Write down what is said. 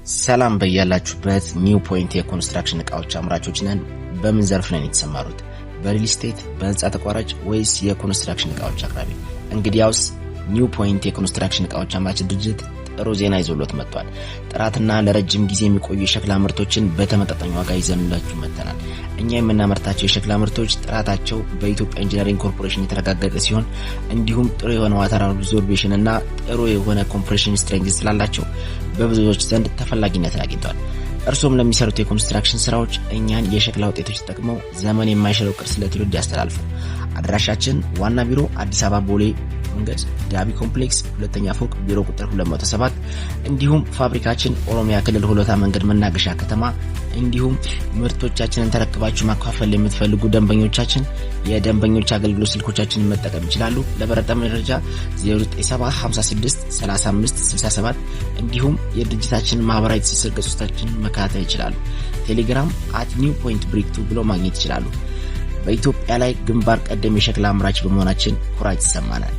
ሰላም በያላችሁበት ኒው ፖይንት የኮንስትራክሽን እቃዎች አምራቾች ነን። በምን ዘርፍ ነን የተሰማሩት? በሪል ስቴት፣ በህንጻ ተቋራጭ ወይስ የኮንስትራክሽን እቃዎች አቅራቢ? እንግዲያውስ ኒው ፖይንት የኮንስትራክሽን እቃዎች አምራች ድርጅት ጥሩ ዜና ይዞሎት መጥቷል። ጥራትና ለረጅም ጊዜ የሚቆዩ የሸክላ ምርቶችን በተመጣጣኝ ዋጋ ይዘንላችሁ መጥተናል። እኛ የምናመርታቸው የሸክላ ምርቶች ጥራታቸው በኢትዮጵያ ኢንጂነሪንግ ኮርፖሬሽን የተረጋገጠ ሲሆን እንዲሁም ጥሩ የሆነ ዋተር አብዞርቤሽን እና ጥሩ የሆነ ኮምፕሬሽን ስትሬንግዝ ስላላቸው በብዙዎች ዘንድ ተፈላጊነትን አግኝተዋል። እርሶም ለሚሰሩት የኮንስትራክሽን ስራዎች እኛን የሸክላ ውጤቶች ተጠቅመው ዘመን የማይሽረው ቅርስ ለትውልድ ያስተላልፉ። አድራሻችን ዋና ቢሮ አዲስ አበባ ቦሌ መንገድ ዳቢ ኮምፕሌክስ ሁለተኛ ፎቅ ቢሮ ቁጥር 207፣ እንዲሁም ፋብሪካችን ኦሮሚያ ክልል ሆለታ መንገድ መናገሻ ከተማ። እንዲሁም ምርቶቻችንን ተረክባችሁ ማከፋፈል የምትፈልጉ ደንበኞቻችን የደንበኞች አገልግሎት ስልኮቻችንን መጠቀም ይችላሉ። ለበለጠ መረጃ 0970563567 እንዲሁም የድርጅታችንን ማህበራዊ ትስስር ገጾቻችንን መከታተል ይችላሉ። ቴሌግራም @newpointbrick2 ብለው ማግኘት ይችላሉ። በኢትዮጵያ ላይ ግንባር ቀደም የሸክላ አምራች በመሆናችን ኩራት ይሰማናል።